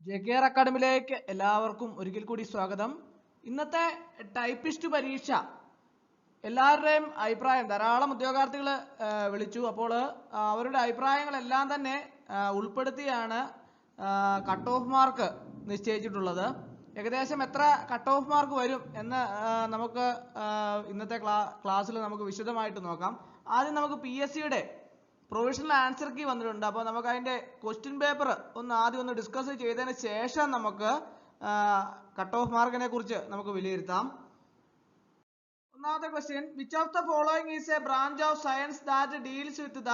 JKR അക്കാഡമിയിലേക്ക് എല്ലാവർക്കും ഒരിക്കൽ കൂടി സ്വാഗതം. ഇന്നത്തെ ടൈപ്പിസ്റ്റ് പരീക്ഷ എല്ലാവരുടെയും അഭിപ്രായം ധാരാളം ഉദ്യോഗാർത്ഥികൾ വിളിച്ചു. അപ്പോൾ അവരുടെ അഭിപ്രായങ്ങളെല്ലാം തന്നെ ഉൾപ്പെടുത്തിയാണ് കട്ട് ഓഫ് മാർക്ക് നിശ്ചയിച്ചിട്ടുള്ളത്. ഏകദേശം എത്ര കട്ട് ഓഫ് മാർക്ക് വരും എന്ന് നമുക്ക് ഇന്നത്തെ ക്ലാസ്സിൽ നമുക്ക് വിശദമായിട്ട് നോക്കാം. ആദ്യം നമുക്ക് PSCയുടെ പ്രൊവിഷണൽ ആൻസർ കീ വന്നിട്ടുണ്ട്. അപ്പോൾ നമുക്ക് അതിന്റെ ക്വസ്റ്റ്യൻ പേപ്പർ ആദ്യം ഒന്ന് ഡിസ്കസ് ചെയ്തതിന് ശേഷം നമുക്ക് കട്ട് ഓഫ് മാർക്കിനെ കുറിച്ച് നമുക്ക് വിലയിരുത്താം. ഒന്നാമത്തെ question, which of the following is a branch of science that deals with the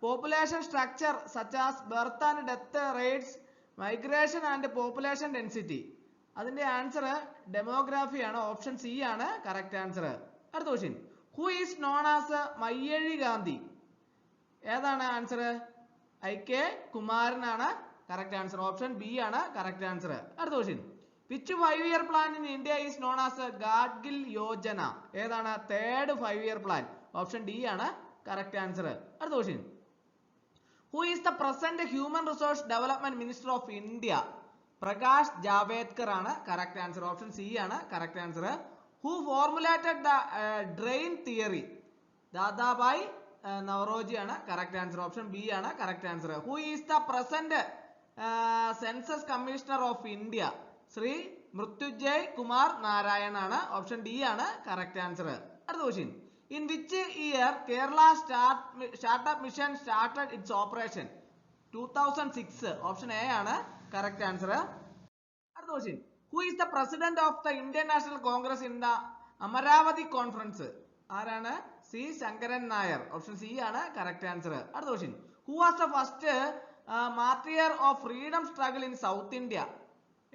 population structure such as birth and death rates, migration and population density? അതിന്റെ ആൻസർ ഡെമോഗ്രാഫി ആണ്. Option C ആണ് correct answer. അടുത്ത question, who is known as Mayyazhi Gandhi? ഏതാണ് answer? IK കുമാരനാണ് correct answer. Option B ആണ് correct answer. അടുത്ത question, which 5-year plan in India is known as Gadgil Yojana? ഏതാണ്? Third 5-year plan. Option D ആണ് correct answer. അടുത്ത question, who is the present human resource development minister of India? Prakash Javadekar ആണ് correct answer. Option C ആണ് correct answer. Who formulated the drain theory? Dadabhai Naoroji ആണ് correct answer. Option B ആണ് correct answer. Who is the present census commissioner of India? Shri Mrityunjay Kumar Narayan ആണ്. Option D ആണ് correct answer. അടുത്ത question, in which year Kerala startup mission started its operation? 2006. Option A ആണ് correct answer. അടുത്ത question, who is the president of the Indian National Congress in the Amaravati conference? ആരാണ്? C Sankaran Nair. Option C ആണ് correct answer. അടുത്ത question, who was the first martyr of freedom struggle in South India?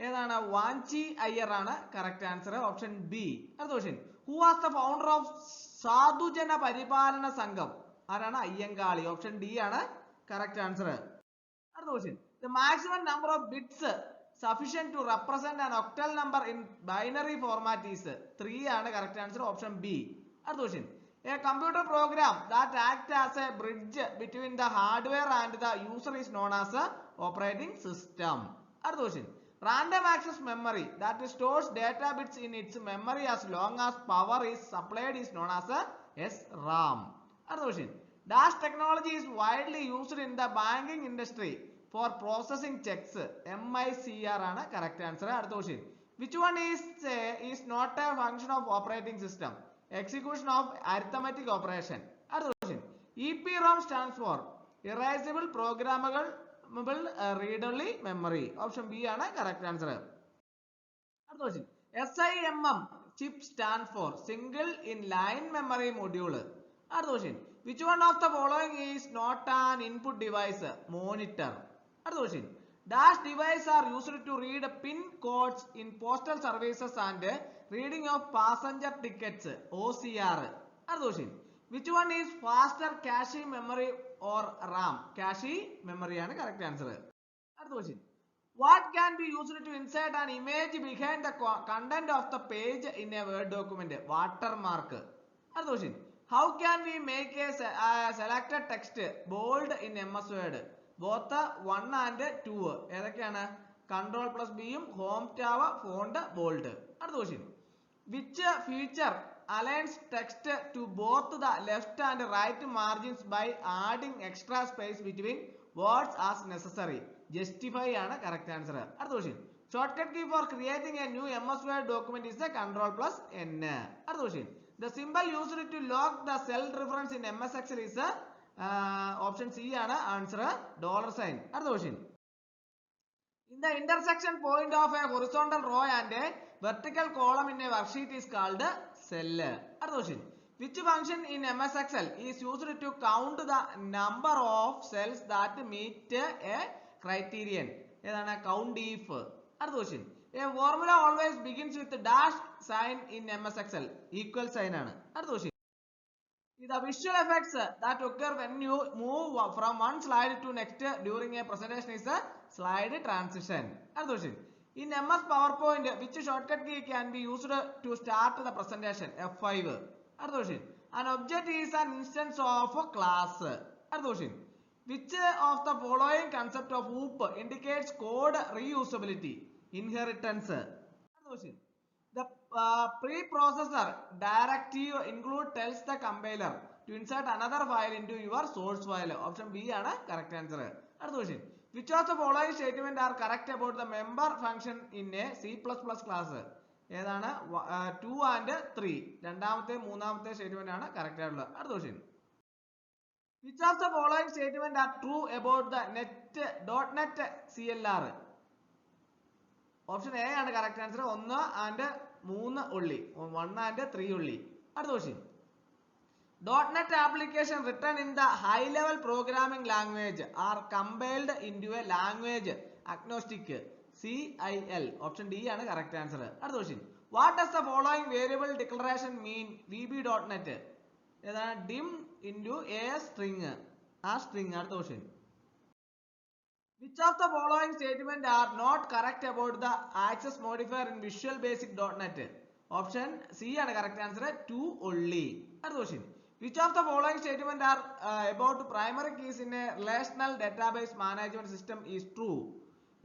ഏതാണ്? വാഞ്ചി അയ്യർ ആണ് correct answer. Option B. അടുത്ത question, who was the founder of Sadhujana Paripalana Sangham? ആരാണ്? Ayyankali. Option D ആണ് correct answer. അടുത്ത question, the maximum number of bits sufficient to represent an octal number in binary format is 3 ആണ് correct answer. Option B. അടുത്ത question, a computer program that acts as a bridge between the hardware and the user is known as a operating system. അടുത്ത question, random access memory that stores data bits in its memory as long as power is supplied is known as a SRAM. അടുത്ത question, dash technology is widely used in the banking industry for processing checks? MICR ആണ് correct answer. അടുത്ത question, which one is not a function of operating system? Execution of arithmetic operation. അടുത്ത question, EPROM stands for erasable programmable read only memory. Option B ആണ് correct answer. അടുത്ത question, SIMM chip stands for single in line memory module. അടുത്ത question, which one of the following is not an input device? Monitor. അടുത്ത question, dash device are used to read pin codes in postal services and reading of passenger tickets? OCR. അടുത്ത question, which one is faster cache memory or RAM? Cache memory ആണ് correct answer. അടുത്ത question, what can be used to insert an image behind the content of the page in a Word document? Watermark. അടുത്ത question, how can we make a selected text bold in MS Word? Both 1 and 2. ഏതൊക്കെയാണ്? Ctrl+B യും home tab font bold. അടുത്ത question, which feature aligns text to both the left and right margins by adding extra space between words as necessary? Justify ആണ് correct answer. അടുത്ത question, shortcut key for creating a new MS Word document is the Ctrl+N. അടുത്ത question, the symbol used to lock the cell reference in MS Excel is option C ആണ് answer, $sign. അടുത്ത question, in the intersection point of a horizontal row and a vertical column in a worksheet is called cell. അടുത്ത question, which function in MS Excel is used to count the number of cells that meet a criterion? ഏതാണ്? COUNTIF. അടുത്ത question, a formula always begins with dash sign in MS Excel. Equal sign ആണ്. അടുത്ത question, the visual effects that occur when you move from one slide to next during a presentation is a slide transition. അടുത്ത question, in MS PowerPoint which shortcut key can be used to start the presentation? F5. അടുത്ത question, an object is an instance of a class. അടുത്ത question, Which of the following concept of OOP indicates code reusability? Inheritance. The preprocessor directive include tells the compiler to insert another file into your source file. Option B ആണ് correct answer. അടുത്ത question. Which of the following statement are correct about the member function in a C++ class? ഏതാണ് 2 and 3 രണ്ടാമത്തെ മൂന്നാമത്തെ statement ആണ് correct ആയിട്ടുള്ളത്. അടുത്ത question. Which of the following statement are true about the .NET CLR? Option A ആണ് correct answer. 1 and 3 ഉള്ളി 1 and 3 ഉള്ളി. അടുത്ത question. .NET application written in the high level programming language are compiled into a language agnostic CIL. Option D ആണ് correct answer. അടുത്ത question. What does the following variable declaration mean? VB.NET ഏതാണ് dim into a string. ആ string. അടുത്ത question. Which of the following statement are not correct about the access modifier in Visual Basic .NET? Option C ആണ് correct answer. 2 only. അടുത്ത question. Which of the following statement are about primary keys in a relational database management system is true?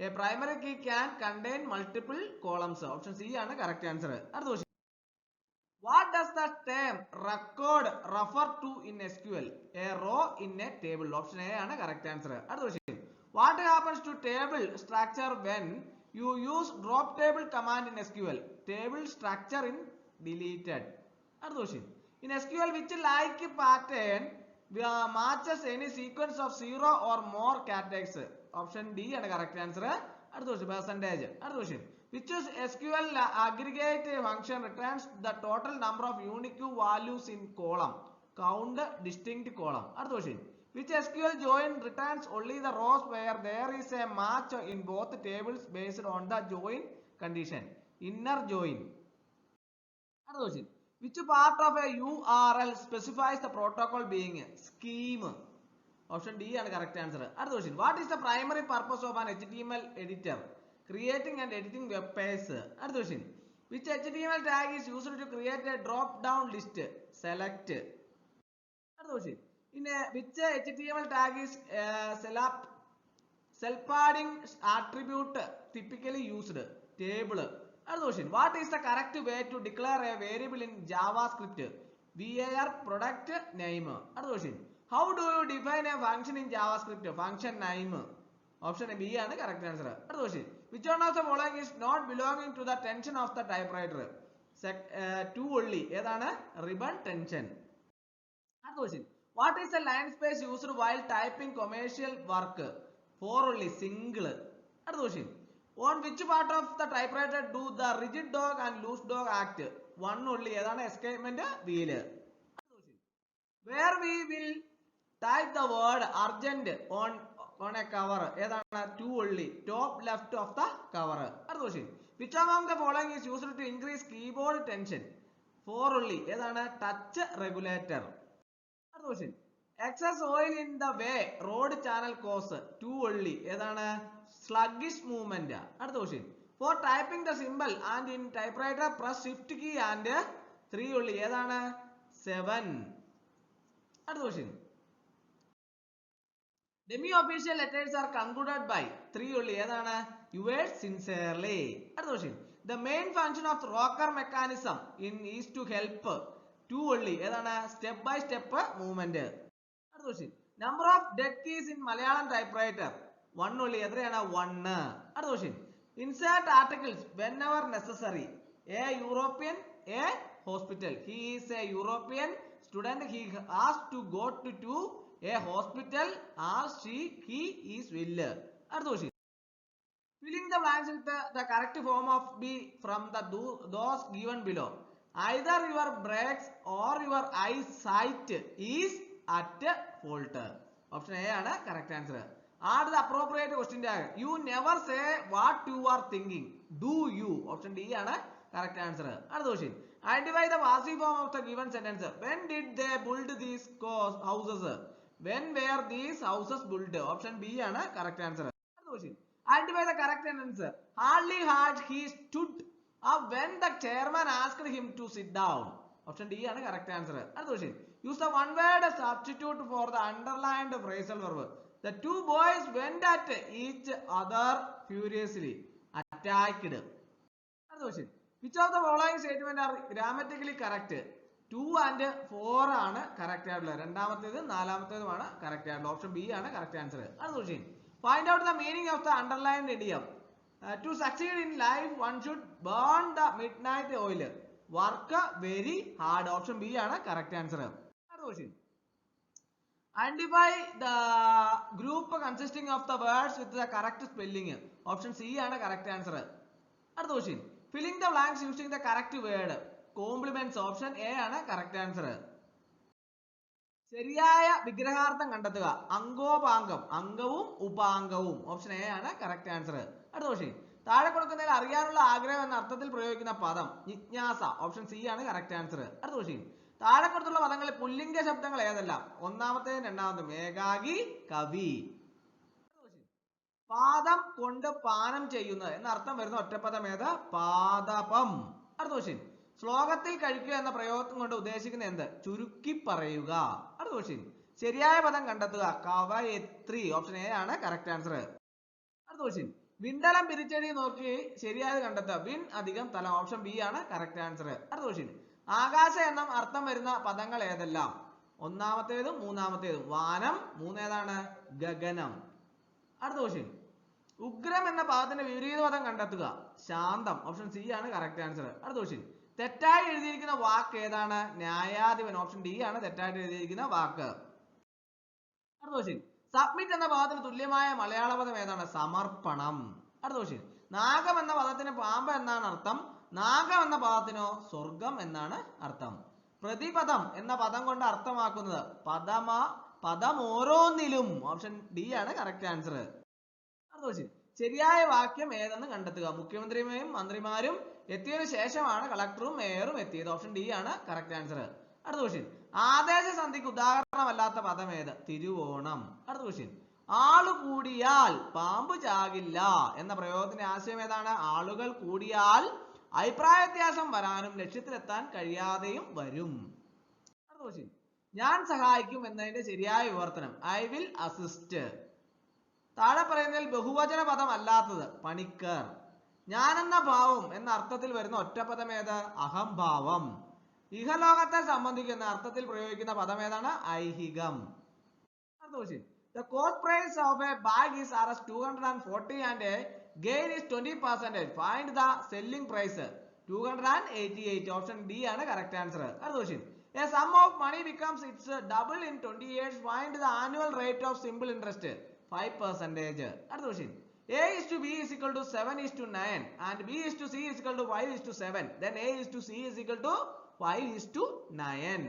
A primary key can contain multiple columns. Option C ആണ് correct answer. അടുത്ത question. What does the term record refer to in SQL? A row in a table. Option A ആണ് correct answer. അടുത്ത question. What happens to table structure when you use drop table command in SQL? Table structure in deleted. അടുത്ത question. In SQL, which like pattern matches any sequence of 0 or more characters? Option D ആണ് correct answer. അടുത്ത question. Percentage. അടുത്ത question. Which is SQL aggregate function returns the total number of unique values in column? Count distinct column. അടുത്ത question. Which SQL join returns only the rows where there is a match in both tables based on the join condition? Inner join. അടുത്ത question. Which part of a URL specifies the protocol being scheme? Option D ആണ് correct answer. അടുത്ത question. What is the primary purpose of an HTML editor? Creating and editing web pages. അടുത്ത question. Which HTML tag is used to create a drop down list? Select. അടുത്ത question. In which HTML tag is self padding attribute typically used? Table. Other question. What is the correct way to declare a variable in JavaScript? var product name. Other question. How do you define a function in JavaScript? Function name. Option B ആണ് correct answer. Other question. Which one of the following is not belonging to the tension of the typewriter? 2 only. ഏതാണ് ribbon tension. Other question. What is the line space used while typing commercial work? 4 only. Single. Other question. On which part of the typewriter do the rigid dog and loose dog act? 1 only. ഏതാണ് escapement wheel. Where we will type the word urgent on a cover ഏതാണ് 2 only. Top left of the cover. അടുത്ത question. Which among the following is used to increase keyboard tension? 4 only. ഏതാണ് touch regulator. അടുത്ത question. Excess oil in the way road channel cause 2 only. ഏതാണ് sluggish movement. അടുത്ത question. For typing the symbol and in typewriter press shift key and 3 only. ഏതാണ് 7. അടുത്ത question. Demi official letters are concluded by 3 only. ഏതാണ് yours sincerely. അടുത്ത question. The main function of the rocker mechanism is to help 2 only. ഏതാണ് step by step movement. അടുത്ത question. Number of dead keys in Malayalam typewriter 1 only. എത്രയാണ് 1. അടുത്ത question. Insert articles whenever necessary. A European, a hospital. He is a European student. He asked to go to a hospital as he is will. അടുത്ത question. Filling the blanks with the correct form of B from those given below. Either your brakes or your eyesight is at fault. Option A ആണ് correct answer. Add the appropriate question tag. You never say what you are thinking. Do you? Option D ആണ് correct answer. അടുത്ത question. Identify the passive form of the given sentence. When did they build these houses? When were these houses built? Option B ആണ് correct answer. അടുത്ത question. Identify the correct sentence. Hardly had he stood up when the chairman asked him to sit down. Option D ആണ് correct answer. അടുത്ത question. Use the one word substitute for the underlined phrasal verb. The two boys went at each other furiously. Attacked. അടുത്ത question. Which of the following statement are grammatically correct? 2 and 4 ആണ് correct ആയിട്ടുള്ളത്. രണ്ടാമത്തേതും നാലാമത്തേതുമാണ് correct ആയിട്ടുള്ളത്. Option B ആണ് correct answer. അടുത്ത question. Find out the meaning of the underlined idiom. To succeed in life, one should burn the midnight oil. Work very hard. Option B ആണ് correct answer. അടുത്ത question. Identify the group consisting of the words with the correct spelling. Option C ആണ് correct answer. അടുത്ത question. Filling the blanks using the correct word. Complements. Option A ആണ് correct answer. ശരിയായ വിഗ്രഹാർത്ഥം കണ്ടെത്തുക. അങ്കോപാംഗം, അംഗവും ഉപാംഗവും. Option A ആണ് correct answer. അടുത്ത question. താഴെ കൊടുക്കുന്നതിൽ അറിയാനുള്ള ആഗ്രഹം എന്ന അർത്ഥത്തിൽ പ്രയോഗിക്കുന്ന പദം ജിജ്ഞാസ. ഓപ്ഷൻ സി ആണ് കറക്റ്റ് ആൻസർ. അടുത്ത ക്വസ്റ്റ്യൻ. താഴെ കൊടുത്തുള്ള പദങ്ങളിൽ പുല്ലിംഗ ശബ്ദങ്ങൾ ഏതെല്ലാം? ഒന്നാമത്തേതും രണ്ടാമതും. ഏകാകി, കവി. പാദം കൊണ്ട് പാനം ചെയ്യുന്നത് എന്ന അർത്ഥം വരുന്ന ഒറ്റപ്പദം ഏത്? പാദപം. അടുത്ത ക്വസ്റ്റ്യൻ. ശ്ലോകത്തിൽ കഴിക്കുക എന്ന പ്രയോഗം കൊണ്ട് ഉദ്ദേശിക്കുന്ന എന്ത്? ചുരുക്കി പറയുക. അടുത്ത ക്വസ്റ്റ്യൻ. ശരിയായ പദം കണ്ടെത്തുക. കവയത്രി. ഓപ്ഷൻ എ ആണ് കറക്റ്റ് ആൻസർ. അടുത്ത ക്വസ്റ്റ്യൻ. വിണ്ടലം പിരിച്ചെടി നോക്കി ശരിയായത് കണ്ടെത്തുക. വിൻ അധികം തലം. ഓപ്ഷൻ ബി ആണ് കറക്റ്റ് ആൻസർ. അടുത്ത ക്വസ്റ്റ്യൻ. ആകാശ എന്ന അർത്ഥം വരുന്ന പദങ്ങൾ ഏതെല്ലാം? ഒന്നാമത്തേതും മൂന്നാമത്തേതും. വാനം. മൂന്നേതാണ്? ഗഗനം. അടുത്ത ക്വസ്റ്റ്യൻ. ഉഗ്രം എന്ന പദത്തിന്റെ വിപരീത പദം കണ്ടെത്തുക. ശാന്തം. ഓപ്ഷൻ സി ആണ് കറക്റ്റ് ആൻസർ. അടുത്ത ക്വസ്റ്റ്യൻ. തെറ്റായി എഴുതിയിരിക്കുന്ന വാക്ക് ഏതാണ്? ന്യായാധിപൻ. ഓപ്ഷൻ ഡി ആണ് തെറ്റായിട്ട് എഴുതിയിരിക്കുന്ന വാക്ക്. അടുത്ത ക്വസ്റ്റ്യൻ. സബ്മിറ്റ് എന്ന പദത്തിന് തുല്യമായ മലയാള പദം ഏതാണ്? സമർപ്പണം. അടുത്ത ക്വസ്റ്റ്യൻ. നാഗം എന്ന പദത്തിന് പാമ്പ് എന്നാണ് അർത്ഥം. നാഗം എന്ന പദത്തിനോ സ്വർഗം എന്നാണ് അർത്ഥം. പ്രതിപദം എന്ന പദം കൊണ്ട് അർത്ഥമാക്കുന്നത് പദം ഓരോന്നിലും. ഓപ്ഷൻ ഡി ആണ് കറക്റ്റ് ആൻസർ. അടുത്ത ക്വസ്റ്റ്യൻ. ശരിയായ വാക്യം ഏതെന്ന് കണ്ടെത്തുക. മുഖ്യമന്ത്രിയും മന്ത്രിമാരും എത്തിയതിനു ശേഷമാണ് കളക്ടറും മേയറും എത്തിയത്. ഓപ്ഷൻ ഡി ആണ് കറക്റ്റ് ആൻസർ. അടുത്ത ക്വസ്റ്റ്യൻ. ആദേശ സന്ധിക്ക് ഉദാഹരണമല്ലാത്ത പദം ഏത്? തിരുവോണം. അടുത്ത ക്വസ്റ്റ്യൻ. ആളു കൂടിയാൽ പാമ്പ് ചാകില്ല എന്ന പ്രയോഗത്തിന്റെ ആശയം ഏതാണ്? ആളുകൾ കൂടിയാൽ അഭിപ്രായ വ്യത്യാസം വരാനും ലക്ഷ്യത്തിലെത്താൻ കഴിയാതെയും വരും. അടുത്ത ക്വസ്റ്റ്യൻ. ഞാൻ സഹായിക്കും എന്നതിന്റെ ശരിയായ വിവർത്തനം ഐ വിൽ അസിസ്റ്റ്. താഴെ പറയുന്നതിൽ ബഹുവചന പദം അല്ലാത്തത്? പണിക്കർ. ഞാനെന്ന ഭാവം എന്ന അർത്ഥത്തിൽ വരുന്ന ഒറ്റപ്പദം ഏത്? അഹംഭാവം. ഇഹലോകത്തെ സംബന്ധിക്കുന്ന അർത്ഥത്തിൽ പ്രയോഗിക്കുന്ന പദം ഏതാണ്? ഐഹികം. അടുത്ത question. The cost price of a bag is Rs 240 and a gain is 20%. Find the selling price. 288. Option D ആണ് correct answer. അടുത്ത question. A sum of money becomes its double in 20 years. Find the annual rate of simple interest. 5%. അടുത്ത question. A is to B is equal to 7 is to 9 and B is to C is equal to 5 is to 7. Then A is to C is equal to 5 is to 9.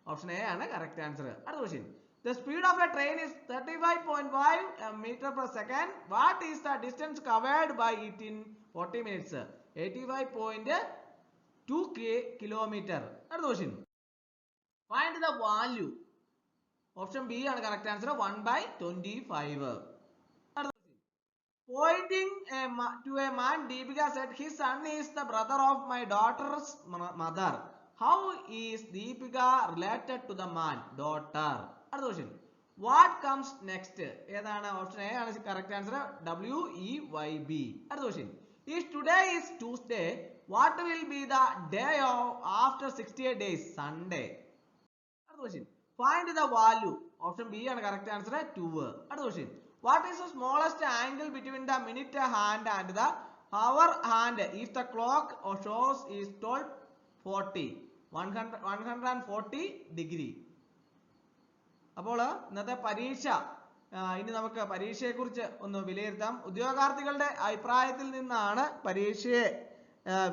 Option A ആണ് correct answer. അടുത്ത question. The speed of a train is 35.5 meter per second. What is the distance covered by it in 40 minutes? 85.2 kilometer. അടുത്ത question. Find the value. Option B ആണ് correct answer. 1/25. Pointing to a man, Deepika said, his son is the brother of my daughter's mother. How is Deepika related to the man? Daughter. അടുത്ത question. What comes next? ഏതാണ്? Option A ആണ് correct answer. WEYB. അടുത്ത question. If today is Tuesday, what will be the day of after 68 days? Sunday. അടുത്ത question. Find the value. Option B ആണ് correct answer. 2. അടുത്ത question. What is the smallest angle between the minute hand and the hour hand if the clock shows is 1240? 140 degree. അപ്പോൾ ഇന്നത്തെ പരീക്ഷ ഇനി നമുക്ക് പരീക്ഷയെ കുറിച്ച് ഒന്ന് വിലയിരുത്താം. ഉദ്യോഗാർത്ഥികളുടെ അഭിപ്രായത്തിൽ നിന്നാണ് പരീക്ഷയെ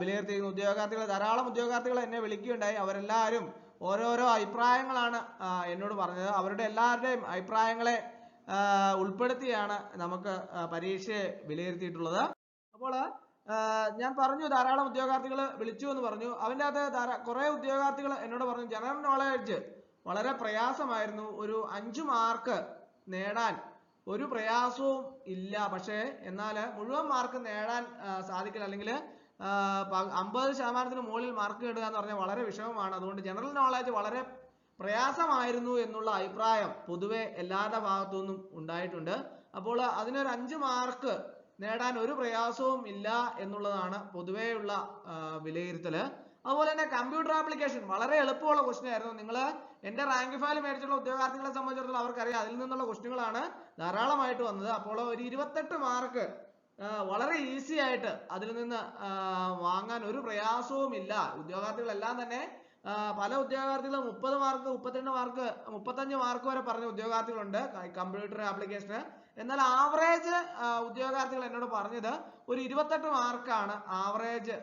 വിലയിരുത്തിയിരിക്കുന്നത്. ഉദ്യോഗാർത്ഥികൾ ധാരാളം ഉദ്യോഗാർത്ഥികൾ എന്നെ വിളിക്കുകയുണ്ടായി. അവരെല്ലാവരും ഓരോരോ അഭിപ്രായങ്ങളാണ് എന്നോട് പറഞ്ഞത്. അവരുടെ എല്ലാവരുടെയും അഭിപ്രായങ്ങളെ ഉൾപ്പെടുത്തിയാണ് നമുക്ക് പരീക്ഷയെ വിലയിരുത്തിയിട്ടുള്ളത്. അപ്പോൾ ഞാൻ പറഞ്ഞു ധാരാളം ഉദ്യോഗാർത്ഥികൾ വിളിച്ചു എന്ന് പറഞ്ഞു. അതിൻ്റെ അകത്ത് കുറെ ഉദ്യോഗാർത്ഥികൾ എന്നോട് പറഞ്ഞു ജനറൽ നോളേജ് വളരെ പ്രയാസമായിരുന്നു. ഒരു 5 മാർക്ക് നേടാൻ ഒരു പ്രയാസവും ഇല്ല. പക്ഷേ എന്നാൽ മുഴുവൻ മാർക്ക് നേടാൻ സാധിക്കില്ല. അല്ലെങ്കിൽ 50% മുകളിൽ മാർക്ക് നേടുക എന്ന് പറഞ്ഞാൽ വളരെ വിഷമമാണ്. അതുകൊണ്ട് ജനറൽ നോളേജ് വളരെ പ്രയാസമായിരുന്നു എന്നുള്ള അഭിപ്രായം പൊതുവെ എല്ലാവരുടെ ഭാഗത്തു നിന്നും ഉണ്ടായിട്ടുണ്ട്. അപ്പോൾ അതിനൊരു 5 മാർക്ക് നേടാൻ ഒരു പ്രയാസവും ഇല്ല എന്നുള്ളതാണ് പൊതുവെയുള്ള വിലയിരുത്തല്. അതുപോലെ തന്നെ കമ്പ്യൂട്ടർ ആപ്ലിക്കേഷൻ വളരെ എളുപ്പമുള്ള ക്വസ്റ്റ്യൻ ആയിരുന്നു. നിങ്ങൾ എന്റെ റാങ്ക് ഫയൽ മേടിച്ചുള്ള ഉദ്യോഗാർത്ഥികളെ സംബന്ധിച്ചിടത്തോളം അവർക്കറിയാം അതിൽ നിന്നുള്ള ക്വസ്റ്റ്യനുകളാണ് ധാരാളമായിട്ട് വന്നത്. അപ്പോൾ ഒരു 28 മാർക്ക് വളരെ ഈസി ആയിട്ട് അതിൽ നിന്ന് വാങ്ങാൻ ഒരു പ്രയാസവും ഇല്ല. ഉദ്യോഗാർത്ഥികളെല്ലാം തന്നെ പല ഉദ്യോഗാർത്ഥികളും 30 മാർക്ക് 32 മാർക്ക് 35 മാർക്ക് വരെ പറഞ്ഞ ഉദ്യോഗാർത്ഥികളുണ്ട് കമ്പ്യൂട്ടർ ആപ്ലിക്കേഷന്. എന്നാൽ ആവറേജ് ഉദ്യോഗാർത്ഥികൾ എന്നോട് പറഞ്ഞത് ഒരു 28 മാർക്കാണ് ആവറേജ്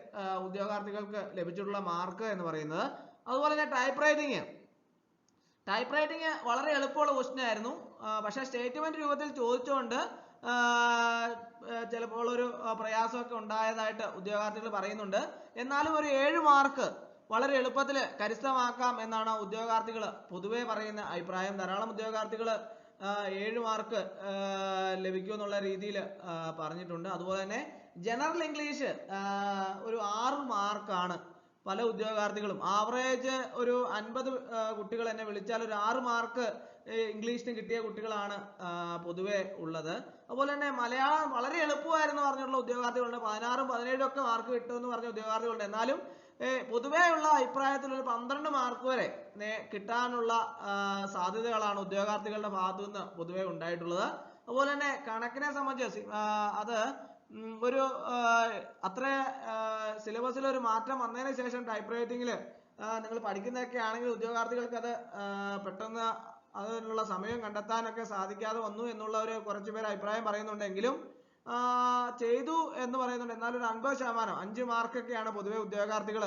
ഉദ്യോഗാർത്ഥികൾക്ക് ലഭിച്ചിട്ടുള്ള മാർക്ക് എന്ന് പറയുന്നത്. അതുപോലെ തന്നെ ടൈപ്പ് റൈറ്റിംഗ് വളരെ എളുപ്പമുള്ള ക്വസ്റ്റ്യൻ ആയിരുന്നു. പക്ഷേ സ്റ്റേറ്റ്മെന്റ് രൂപത്തിൽ ചോദിച്ചുകൊണ്ട് ചിലപ്പോൾ ഒരു പ്രയാസമൊക്കെ ഉണ്ടായതായിട്ട് ഉദ്യോഗാർത്ഥികൾ പറയുന്നുണ്ട്. എന്നാലും ഒരു 7 മാർക്ക് വളരെ എളുപ്പത്തിൽ കരസ്ഥമാക്കാം എന്നാണ് ഉദ്യോഗാർത്ഥികൾ പൊതുവെ പറയുന്ന അഭിപ്രായം. ധാരാളം ഉദ്യോഗാർത്ഥികൾ 7 മാർക്ക് ലഭിക്കുമെന്നുള്ള രീതിയിൽ പറഞ്ഞിട്ടുണ്ട്. അതുപോലെ തന്നെ ജനറൽ ഇംഗ്ലീഷ് ഒരു 6 മാർക്കാണ് പല ഉദ്യോഗാർത്ഥികളും. ആവറേജ് ഒരു 50 കുട്ടികൾ എന്നെ വിളിച്ചാൽ ഒരു 6 മാർക്ക് ഇംഗ്ലീഷിന് കിട്ടിയ കുട്ടികളാണ് പൊതുവെ ഉള്ളത്. അതുപോലെ തന്നെ മലയാളം വളരെ എളുപ്പമായിരുന്നു പറഞ്ഞിട്ടുള്ള ഉദ്യോഗാർത്ഥികളുണ്ട്. 16 17 ഒക്കെ മാർക്ക് കിട്ടുമെന്ന് പറഞ്ഞ ഉദ്യോഗാർത്ഥികളുണ്ട്. എന്നാലും പൊതുവെയുള്ള അഭിപ്രായത്തിൽ ഒരു 12 മാർക്ക് വരെ കിട്ടാനുള്ള സാധ്യതകളാണ് ഉദ്യോഗാർത്ഥികളുടെ ഭാഗത്തു നിന്ന് പൊതുവെ ഉണ്ടായിട്ടുള്ളത്. അതുപോലെ തന്നെ കണക്കിനെ സംബന്ധിച്ച് അത് ഒരു അത്ര സിലബസിൽ ഒരു മാറ്റം വന്നതിന് ശേഷം ടൈപ്പ് റൈറ്റിംഗിൽ നിങ്ങൾ പഠിക്കുന്നതൊക്കെ ആണെങ്കിൽ ഉദ്യോഗാർത്ഥികൾക്ക് അത് പെട്ടെന്ന് അതിനുള്ള സമയം കണ്ടെത്താനൊക്കെ സാധിക്കാതെ വന്നു എന്നുള്ള ഒരു കുറച്ച് പേര് അഭിപ്രായം പറയുന്നുണ്ടെങ്കിലും ചെയ്തു എന്ന് പറയുന്നുണ്ട്. എന്നാലും ഒരു 50% 5 മാർക്കൊക്കെയാണ് പൊതുവെ ഉദ്യോഗാർത്ഥികൾ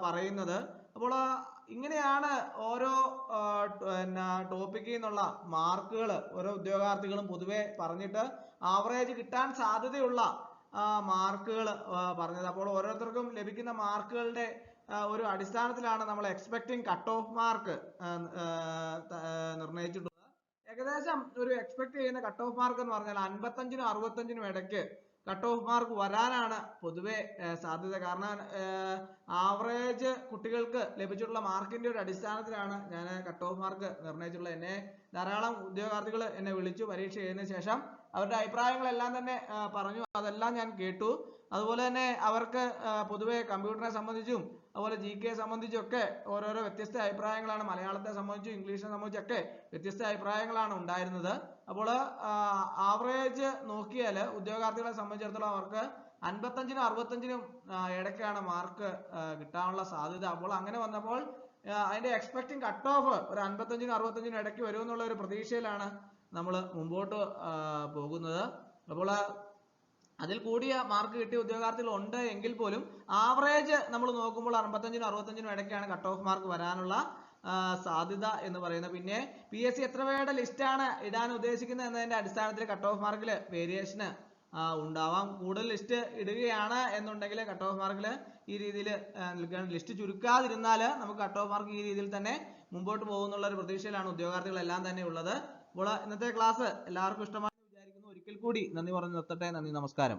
പറയുന്നത്. അപ്പോൾ ഇങ്ങനെയാണ് ഓരോ ടോപ്പിക്കിൽ നിന്നുള്ള മാർക്കുകൾ ഓരോ ഉദ്യോഗാർത്ഥികളും പൊതുവെ പറഞ്ഞിട്ട് ആവറേജ് കിട്ടാൻ സാധ്യതയുള്ള മാർക്കുകൾ പറഞ്ഞത്. അപ്പോൾ ഓരോരുത്തർക്കും ലഭിക്കുന്ന മാർക്കുകളുടെ ഒരു അടിസ്ഥാനത്തിലാണ് നമ്മൾ എക്സ്പെക്ടിങ് കട്ട് ഓഫ് മാർക്ക് നിർണയിച്ചിട്ടുള്ളത്. ഏകദേശം ഒരു എക്സ്പെക്ട് ചെയ്യുന്ന കട്ട് ഓഫ് മാർക്ക് എന്ന് പറഞ്ഞാൽ 55-നും 65-നും ഇടയ്ക്ക് കട്ട് ഓഫ് മാർക്ക് വരാനാണ് പൊതുവെ സാധ്യത. കാരണം ആവറേജ് കുട്ടികൾക്ക് ലഭിച്ചിട്ടുള്ള മാർക്കിന്റെ ഒരു അടിസ്ഥാനത്തിലാണ് ഞാൻ കട്ട് ഓഫ് മാർക്ക് നിർണയിച്ചിട്ടുള്ളത്. എന്നെ ധാരാളം ഉദ്യോഗാർത്ഥികൾ എന്നെ വിളിച്ചു പരീക്ഷ എഴുതിയതിനു ശേഷം അവരുടെ അഭിപ്രായങ്ങളെല്ലാം തന്നെ പറഞ്ഞു. അതെല്ലാം ഞാൻ കേട്ടു. അതുപോലെ തന്നെ അവർക്ക് പൊതുവെ കമ്പ്യൂട്ടറിനെ സംബന്ധിച്ചും അതുപോലെ GK സംബന്ധിച്ചും ഒക്കെ ഓരോരോ വ്യത്യസ്ത അഭിപ്രായങ്ങളാണ്. മലയാളത്തെ സംബന്ധിച്ചും ഇംഗ്ലീഷിനെ സംബന്ധിച്ചൊക്കെ വ്യത്യസ്ത അഭിപ്രായങ്ങളാണ് ഉണ്ടായിരുന്നത്. അപ്പോൾ ആവറേജ് നോക്കിയാൽ ഉദ്യോഗാർത്ഥികളെ സംബന്ധിച്ചിടത്തോളം അവർക്ക് 55-നും 65-നും ഇടയ്ക്കാണ് മാർക്ക് കിട്ടാനുള്ള സാധ്യത. അപ്പോൾ അങ്ങനെ വന്നപ്പോൾ അതിന്റെ എക്സ്പെക്ടിങ് കട്ട് ഓഫ് ഒരു 55-നും 65-നും ഇടയ്ക്ക് വരുമെന്നുള്ള ഒരു പ്രതീക്ഷയിലാണ് നമ്മൾ മുമ്പോട്ട് പോകുന്നത്. അപ്പോൾ അതിൽ കൂടിയ മാർക്ക് കിട്ടിയ ഉദ്യോഗാർത്ഥികൾ ഉണ്ട് എങ്കിൽ പോലും ആവറേജ് നമ്മൾ നോക്കുമ്പോൾ 55-നും 65-നും ഇടയ്ക്കാണ് കട്ട് ഓഫ് മാർക്ക് വരാനുള്ള സാധ്യത എന്ന് പറയുന്നത്. പിന്നെ PSC എത്ര പേരുടെ ലിസ്റ്റാണ് ഇടാൻ ഉദ്ദേശിക്കുന്നത് എന്നതിന്റെ അടിസ്ഥാനത്തിൽ കട്ട് ഓഫ് മാർക്കിൽ വേരിയേഷന് ഉണ്ടാവാം. കൂടുതൽ ലിസ്റ്റ് ഇടുകയാണ് എന്നുണ്ടെങ്കിൽ കട്ട് ഓഫ് മാർക്കിൽ ഈ രീതിയിൽ ലിസ്റ്റ് ചുരുക്കാതിരുന്നാൽ നമുക്ക് കട്ട് ഓഫ് മാർക്ക് ഈ രീതിയിൽ തന്നെ മുമ്പോട്ട് പോകുന്നുള്ള ഒരു പ്രതീക്ഷയിലാണ് ഉദ്യോഗാർത്ഥികളെല്ലാം തന്നെ ഉള്ളത്. അപ്പോൾ ഇന്നത്തെ ക്ലാസ് എല്ലാവർക്കും ഇഷ്ടമായി വിചാരിക്കുന്നു. ഒരിക്കൽ കൂടി നന്ദി പറഞ്ഞു നിർത്തട്ടെ. നന്ദി, നമസ്കാരം.